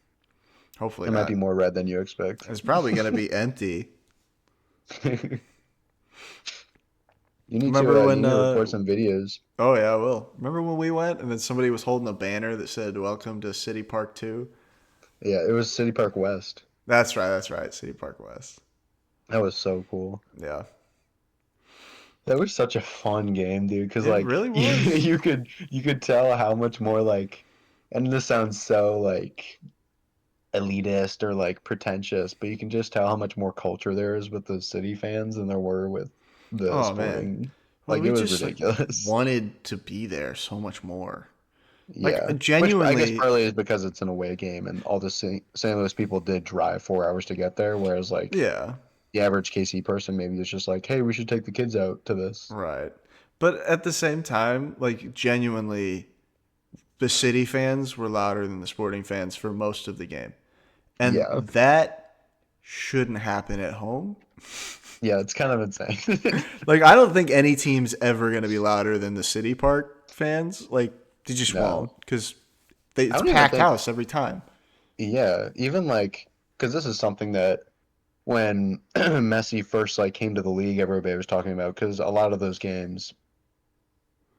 Hopefully It might be not. more red than you expect. It's probably gonna be empty. You need Remember to you when? need to record some videos. Oh yeah, I will. Remember when we went and then somebody was holding a banner that said "Welcome to City Park 2"? Yeah, it was City Park West. That's right. That's right. City Park West. That was so cool. Yeah, That was such a fun game, dude. Because it like really was. you could tell how much more like, and this sounds so like elitist or like pretentious, but you can just tell how much more culture there is with the city fans than there were with the Oh man. sporting. Well, Like we it was just like ridiculous. wanted to be there so much more. Like Yeah, which I guess genuinely, partly is because it's an away game, and all the St. Louis people did drive 4 hours to get there, whereas like yeah, the average KC person maybe is just like, hey, we should take the kids out to this. right. But at the same time, like genuinely, the city fans were louder than the sporting fans for most of the game. And Yeah, that shouldn't happen at home. yeah, it's kind of insane. Like, I don't think any team's ever going to be louder than the City Park fans. Like, they just won't No, because I it's don't even packed think. house every time. Yeah, even like because this is something that when Messi first like came to the league, everybody was talking about because a lot of those games,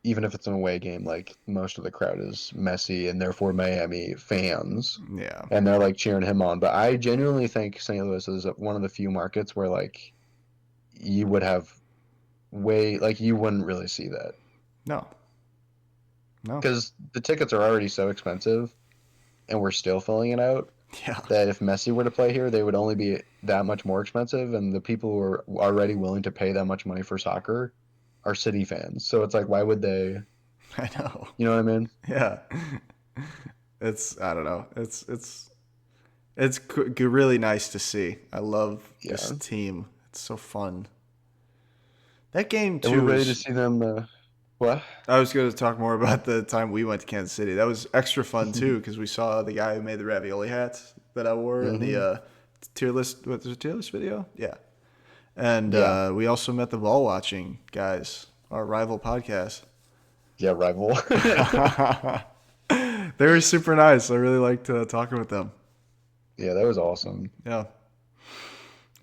even if it's an away game, like most of the crowd is Messi and therefore Miami fans, Yeah. and they're like cheering him on. But I genuinely think St. Louis is one of the few markets where like you would have way like you wouldn't really see that No. No. because the tickets are already so expensive, and we're still filling it out. Yeah. That if Messi were to play here, they would only be that much more expensive, and the people who are already willing to pay that much money for soccer are City fans. So it's like, why would they? I know. You know what I mean? Yeah. It's I don't know. It's really nice to see. I love this Yeah. team. It's so fun. That game And we're too ready to was. see them. What? I was going to talk more about the time we went to Kansas City. That was extra fun too because we saw the guy who made the ravioli hats that I wore in the Hmm. tier list. What was it, tier list video? Yeah, and Yeah. we also met the ball watching guys, our rival podcast. Yeah, rival. They were super nice. I really liked talking with them. Yeah, that was awesome. Yeah, it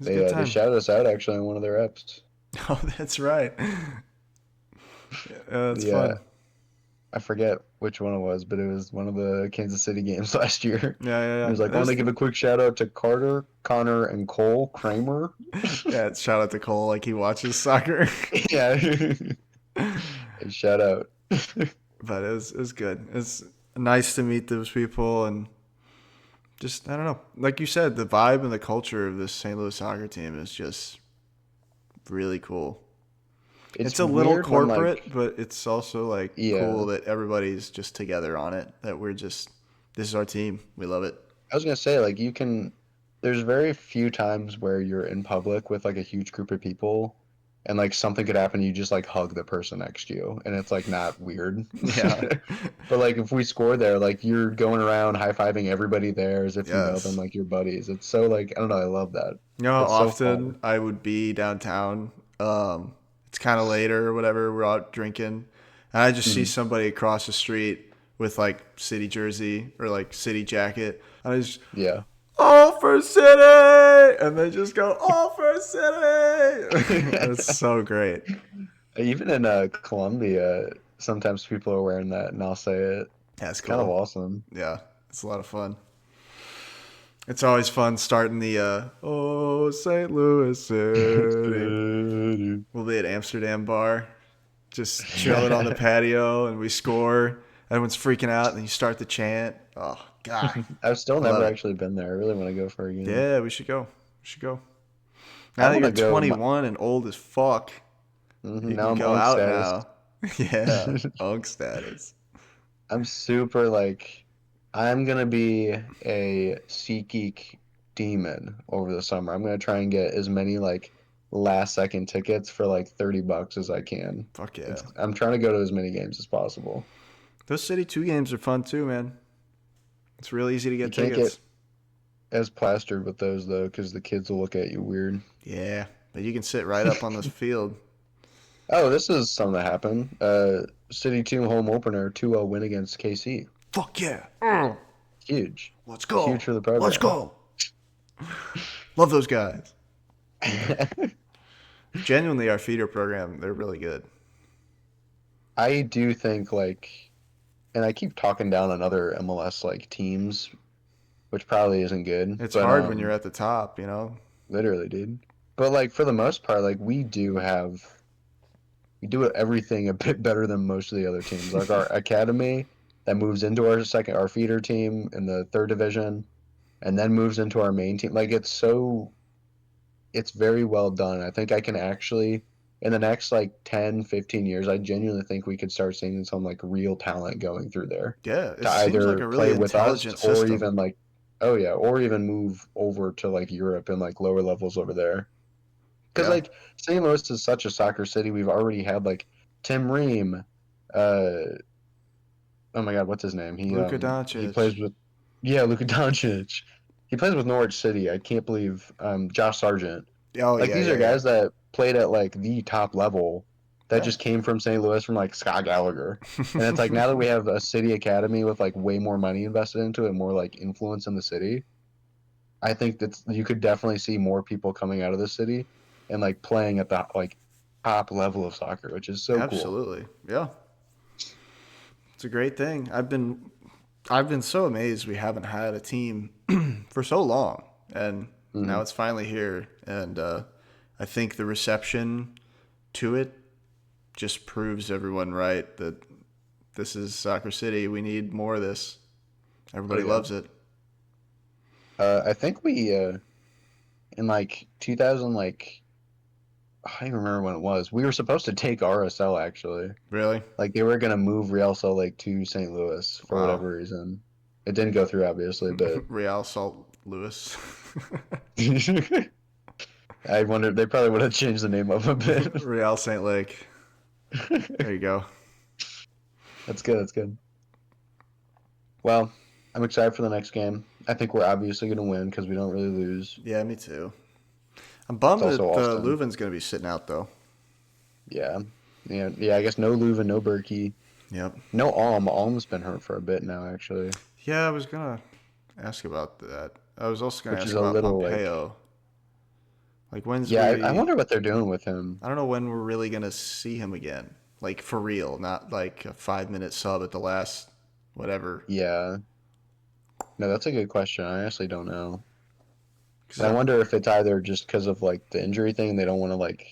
was a good They time. shouted us out actually on one of their eps. Oh, that's right. That's Yeah, fun. I forget which one it was, but it was one of the Kansas City games last year. Yeah, yeah, He yeah. was like, "I want There's to give a quick shout out to Carter, Connor, and Cole Kramer." yeah. Shout out to Cole, like he watches soccer. Yeah. Hey, shout out. But it was good. It's nice to meet those people and just I don't know. Like you said, the vibe and the culture of this St. Louis soccer team is just really cool. It's It's a little weird when corporate, like, but it's also like yeah, cool that everybody's just together on it. That we're just this is our team. We love it. I was gonna say like you can there's very few times where you're in public with like a huge group of people and like something could happen, you just like hug the person next to you and it's like not weird. Yeah. But like if we score there, like you're going around high-fiving everybody there as if you know them Yes. like your buddies. It's so like I don't know, I love that. You know how It's so often fun. I would be downtown? It's kind of later or whatever. We're out drinking, and I just see Mhm. somebody across the street with like city jersey or like city jacket. And I just Yeah. all for city, and they just go all for city. That's so great. Even in Colombia, sometimes people are wearing that and I'll say it. That's It's kind of cool. awesome. Yeah, it's a lot of fun. It's always fun starting the oh St. Louis City. We'll be at Amsterdam bar, just chilling on the patio, and we score. Everyone's freaking out, and then you start the chant. Oh God, I've still I never love it. actually been there. I really want to go for a game. Yeah, we should go. We should go. I Now that want you're to go. 21 and old as fuck, you Now can I'm go unk out status. now. Yeah, unk status. I'm super like, I'm gonna be a SeatGeek demon over the summer. I'm gonna try and get as many like last second tickets for like $30 as I can. Fuck yeah. It's I'm trying to go to as many games as possible. Those City 2 games are fun too, man. It's real easy to You get can't get tickets. as plastered with those though, because the kids will look at you weird. Yeah, but you can sit right up on this field. Oh, this is something that happened. City 2 home opener 2-0 win against KC. Fuck yeah. Huge. Let's Huge go. for the Let's program. go. Love those guys. Genuinely, our feeder program, they're really good. I do think like, and I keep talking down on other MLS like teams, which probably isn't good, It's but hard when you're at the top, you know? literally, dude. But like for the most part, like we do everything a bit better than most of the other teams. Like our academy that moves into our feeder team in the third division, and then moves into our main team. Like it's very well done. I think I can actually in the next like 10, 15 years, I genuinely think we could start seeing some like real talent going through there Yeah, it to seems like either a really play with us intelligent or system. even like oh yeah, or even move over to like Europe and like lower levels over there. Because Yeah. like St. Louis is such a soccer city. We've already had like Tim Ream, uh oh my God, what's his name? Luka He Doncic. plays with yeah, Luka Doncic. He plays with Norwich City. I can't believe Josh Sargent. Oh, Like yeah, these are yeah, yeah. guys that played at like the top level that Yeah. just came from St. Louis from like Scott Gallagher. And it's like now that we have a city academy with like way more money invested into it, more like influence in the city, I think that you could definitely see more people coming out of the city and like playing at the like top level of soccer, which is so cool. Absolutely. Yeah. It's a great thing. I've been so amazed we haven't had a team for so long, and now Hmm. it's finally here. And I think the reception to it just proves everyone right that this is Soccer City. We need more of this. Oh Everybody yeah. loves it. I think we in like 2000 like I don't even remember when it was. We were supposed to take RSL actually. Really? Like they were gonna move Real Salt Lake to St. Louis for Wow. whatever reason. It didn't go through obviously, but Real Salt Lewis. I wonder they probably would have changed the name of a bit. Real Saint Lake. There you go. That's good. That's good. Well, I'm excited for the next game. I think we're obviously gonna win because we don't really lose. Yeah, me too. I'm It's bummed also that Austin. Leuven's going to be sitting out, though. Yeah. Yeah. Yeah. I guess no Leuven, no Berkey, Yep. no Alm. Alm's been hurt for a bit now, actually, Yeah, I was going to ask about that. I was also going to which is ask a about little like. Pompeo. Like, when's Yeah, I we. wonder what they're doing with him. I don't know when we're really going to see him again. Like, for real, not like a 5 minute sub at the last whatever. Yeah. No, that's a good question. I honestly don't know. Because And I wonder if it's either just because of like the injury thing, they don't want to like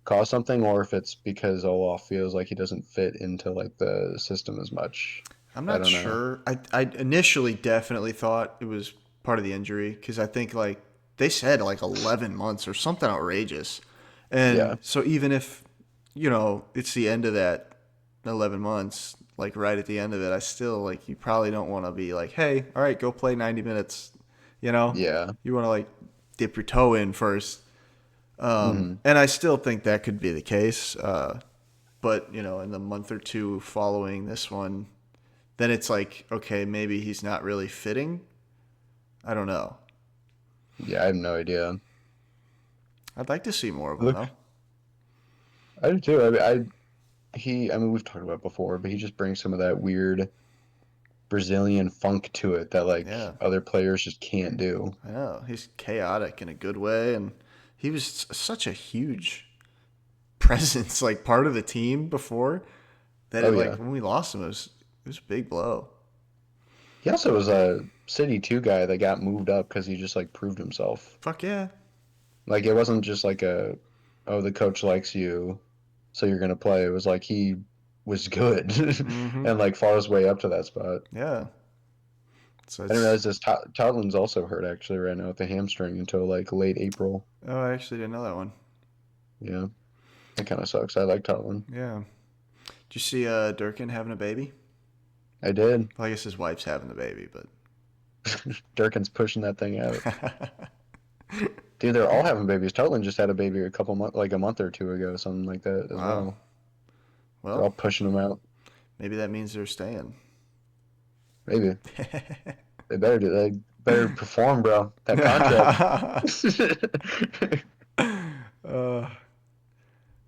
cause something, or if it's because Olaf feels like he doesn't fit into like the system as much. I'm I not don't know. sure. I initially definitely thought it was part of the injury because I think like they said like 11 months or something outrageous. Yeah. And so even if, it's the end of that 11 months, like right at the end of it, I still like you probably don't want to be like, hey, all right, go play 90 minutes, You know, Yeah. you want to like dip your toe in first. Hmm. And I still think that could be the case. But in the month or two following this one, then it's like, okay, maybe he's not really fitting. I don't know. Yeah, I have no idea. I'd like to see more of him Look, though. I do too. I mean, we've talked about it before, but he just brings some of that weird Brazilian funk to it that like Yeah, other players just can't do. I know. He's chaotic in a good way, and he was such a huge presence, like part of the team before that. Oh It like yeah. when we lost him, it was a big blow. He also was a City 2 guy that got moved up because he just like proved himself. Fuck yeah. Like it wasn't just like oh, the coach likes you, so you're gonna play. It was like he was good Mm-hmm. and like fought his way up to that spot. Yeah. So I didn't it's. realize this. Tottenham's also hurt actually right now with the hamstring until like late April. Oh, I actually didn't know that one. Yeah, that kind of sucks. I like Tottenham. Yeah. Did you see Durkin having a baby? I did. Well, I guess his wife's having the baby, but Durkin's pushing that thing out. Dude, they're all having babies. Tottenham just had a baby a couple months, like a month or two ago, something like that as wow. well. They're Well, all pushing them out. maybe that means they're staying. Maybe they better do. They better perform, bro. That contract. uh,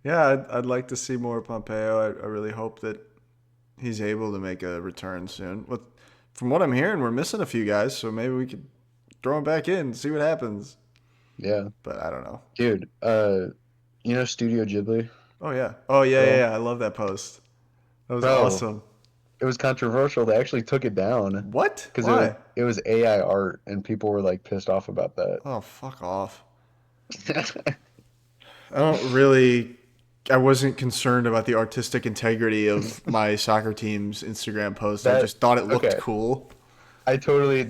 yeah, I'd like to see more Pompeo. I really hope that he's able to make a return soon. From what I'm hearing, we're missing a few guys, so maybe we could throw him back in, see what happens. Yeah, But I don't know. dude. Studio Ghibli Oh yeah. Oh yeah, yeah, girl, yeah. I love that post. That was bro. awesome. It was controversial. They actually took it down What? because Why? it was AI art, and people were like pissed off about that. Oh, fuck off. I don't really. I wasn't concerned about the artistic integrity of my soccer team's Instagram post. I That just thought it looked okay. cool. I totally.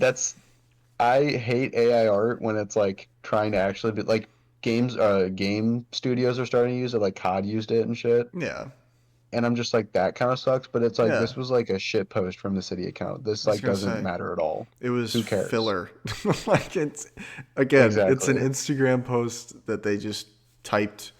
I hate AI art when it's like trying to actually be like game studios are starting to use it, like COD used it and shit. Yeah. And I'm just like, that kind of sucks, but it's like Yeah. this was like a shit post from the city account. This I was like gonna doesn't say matter at all. it was Who cares? filler. Like it's again, it's an Exactly. Instagram post that they just typed.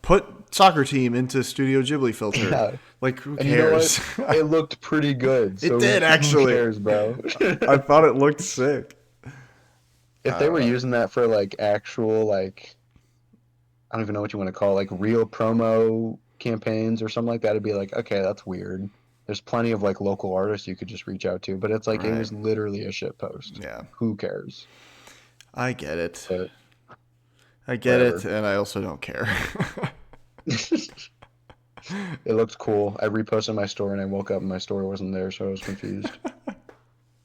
Put soccer team into Studio Ghibli filter. Yeah. Like who And you know cares? what? It looked pretty good. It So did who actually. cares, bro? I thought it looked sick. If I they don't were know. using that for like actual like I don't even know what you want to call it, like real promo campaigns or something like that, it'd be like, okay, that's weird. There's plenty of like local artists you could just reach out to, but it's like it Right. was literally a shit post. Yeah. Who cares? I get it. But I get it, whatever. and I also don't care. It looked cool. I reposted my story and I woke up and my story wasn't there, so I was confused.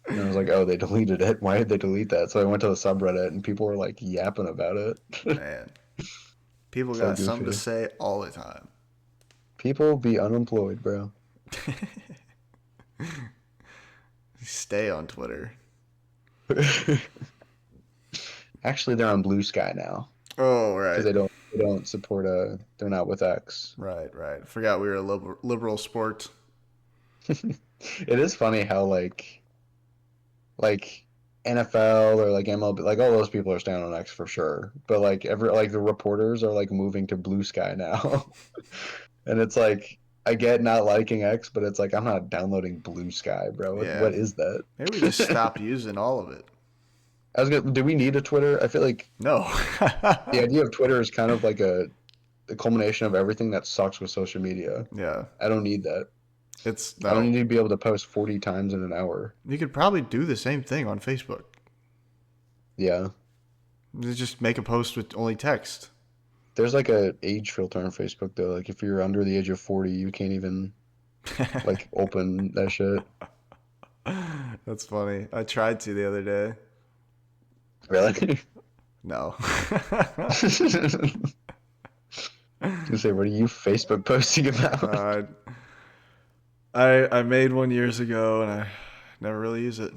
And I was like, oh, they deleted it. Why did they delete that? So I went to the subreddit and people were like yapping about it. Man, people So got something to goofy. say all the time. People be unemployed, bro. Stay on Twitter. Actually, they're on Blue Sky now Oh, because right. they don't support they're not with X. Right, right. Forgot we were a liberal sport. It is funny how like NFL or like MLB, like all those people are staying on X for sure. But like the reporters are like moving to Blue Sky now. And it's like I get not liking X, but it's like I'm not downloading Blue Sky, bro. Yeah. What is that? Maybe we just stop using all of it. Do we need a Twitter? I feel like No. the idea of Twitter is kind of like a culmination of everything that sucks with social media. Yeah. I don't need that. It's I don't no. need to be able to post 40 times in an hour. You could probably do the same thing on Facebook. Yeah. You just make a post with only text. There's like a age filter on Facebook though. Like if you're under the age of 40, you can't even like open that shit. That's funny. I tried to the other day. Really? No. You say, what are you Facebook posting about? uh, I made one years ago and I never really use it.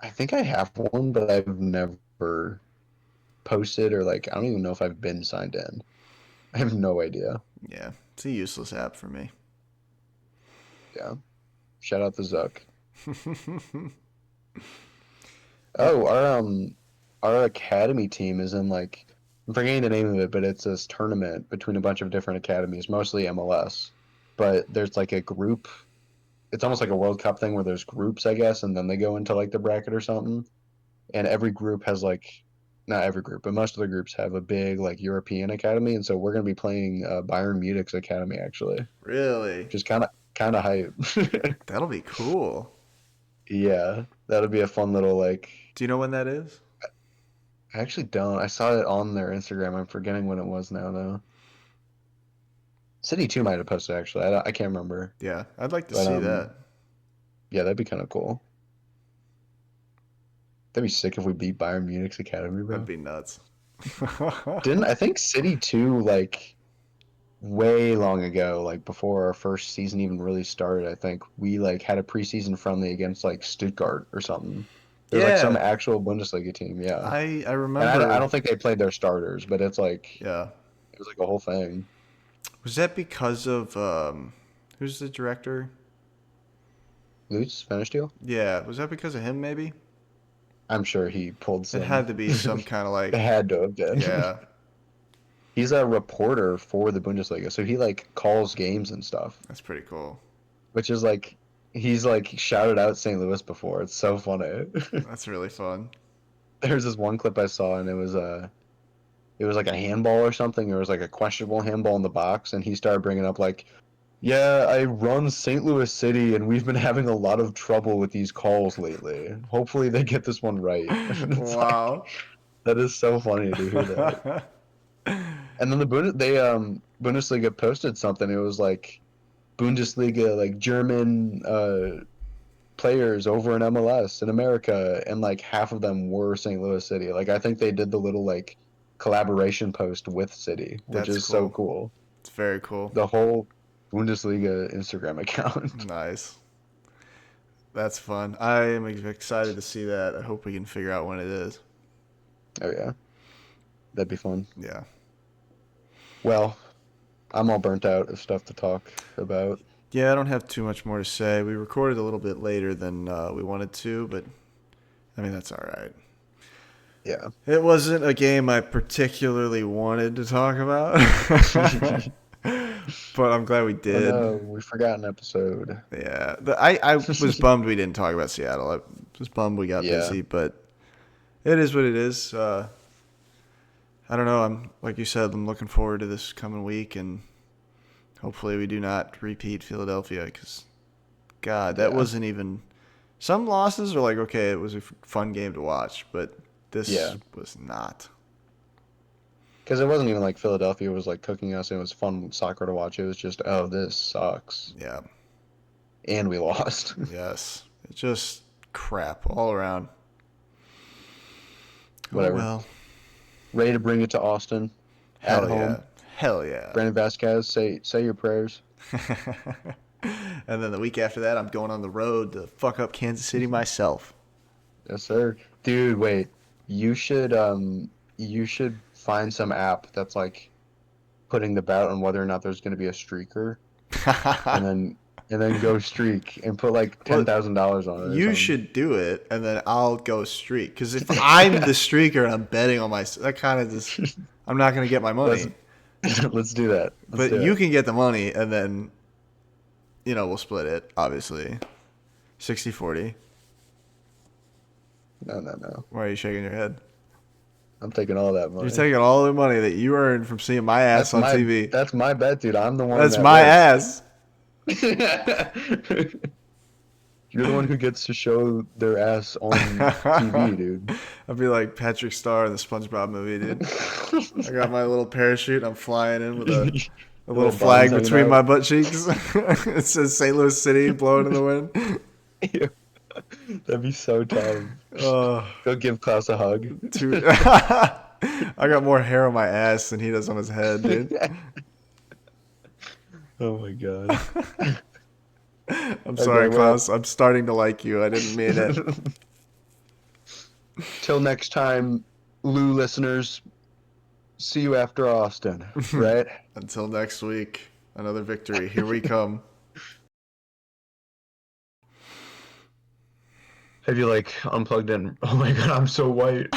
I think I have one, but I've never posted or like I don't even know if I've been signed in. I have no idea. Yeah, it's a useless app for me. Yeah. Shout out to Zuck. What? Oh, our academy team is in like I'm forgetting the name of it, but it's this tournament between a bunch of different academies, mostly MLS. But there's like a group. It's almost like a World Cup thing where there's groups, I guess, and then they go into like the bracket or something. And every group has like, not every group, but most of the groups have a big like European academy, and so we're gonna be playing Bayern Munich's academy actually, Really? which is kind of hype. That'll be cool. Yeah, that'll be a fun little like. Do you know when that is? I actually don't. I saw it on their Instagram. I'm forgetting when it was now though. City 2 might have posted actually. I can't remember. Yeah, I'd like to But see that. yeah, that'd be kind of cool. That'd be sick if we beat Bayern Munich's academy, That'd bro. be nuts. Didn't I think City 2 like way long ago, like before our first season even really started, I think we like had a preseason friendly against like Stuttgart or something. There's like some Yeah, actual Bundesliga team, yeah. I And I remember. don't think they played their starters, but it's like Yeah, it was like a whole thing. was that because of who's the director? Lutz finished deal? Yeah, was that because of him? Maybe I'm sure he pulled it some. had to be some kind of It like, had to have been. yeah, He's a reporter for the Bundesliga, so he like calls games and stuff, that's pretty cool. which is like he's like shouted out St. Louis before. It's so funny. That's really fun. There's this one clip I saw, and it was like a handball or something. It was like a questionable handball in the box, and he started bringing up like, "Yeah, I run St. Louis City, and we've been having a lot of trouble with these calls lately. Hopefully, they get this one right." And it's like Wow. that is so funny to hear that. And then Bundesliga posted something. It was like Bundesliga, like German players over in MLS in America, and like half of them were St. Louis City. Like I think they did the little like collaboration post with City, which That's is so cool. cool. It's very cool. The whole Bundesliga Instagram account. Nice. That's fun. I am excited to see that. I hope we can figure out when it is. Oh yeah, that'd be fun. Yeah. Well, I'm all burnt out of stuff to talk about. Yeah, I don't have too much more to say. We recorded a little bit later than we wanted to, but I mean, that's all right. Yeah. It wasn't a game I particularly wanted to talk about, but I'm glad we Oh did. no, we forgot an episode. Yeah, I was bummed we didn't talk about Seattle. I was bummed we got Yeah. busy, but it is what it is. I don't know. I'm like you said. I'm looking forward to this coming week, and hopefully we do not repeat Philadelphia because, God, that Yeah. wasn't even. Some losses are like okay, it was a fun game to watch, but this Yeah. was not. Because it wasn't even like Philadelphia was like cooking us and it was fun soccer to watch. It was just, oh, this sucks. Yeah. And we lost. Yes. It's just crap all around. Oh Whatever. well. Ready to bring it to Austin at Hell yeah. home. Hell yeah. Brandon Vasquez, say your prayers. And then the week after that, I'm going on the road to fuck up Kansas City myself. Yes, sir. Dude, wait. You should find some app that's like putting the bet on whether or not there's going to be a streaker, and then go streak and put like Well, $10,000 on it or you something. should do it, and then I'll go streak. Because if I'm the streaker and I'm betting on my, that kind of just, I'm not going to get my Let's money. let's do that. Let's But do you it. can get the money, and then, we'll split it, obviously. 60-40. No. Why are you shaking your head? I'm taking all that You're money. taking all the money that you earned from seeing my ass on TV. That's my bet, dude. I'm the one That's that my risk. ass. You're the one who gets to show their ass on TV, dude. I'd be like Patrick Star in the SpongeBob movie, dude. I got my little parachute. I'm flying in with a little Little flag buns hanging between my out. butt cheeks. It says St. Louis City blowing in the wind. Ew. That'd be so tough. Oh, Go give Klaus a hug. dude. I got more hair on my ass than he does on his head, dude. Oh my god. I'm Okay, sorry, well, Klaus. I'm starting to like you. I didn't mean it. till next time, Lou listeners, see you after Austin, right? Until next week, another victory. Here we come. Have you like unplugged in? Oh my god, I'm so white.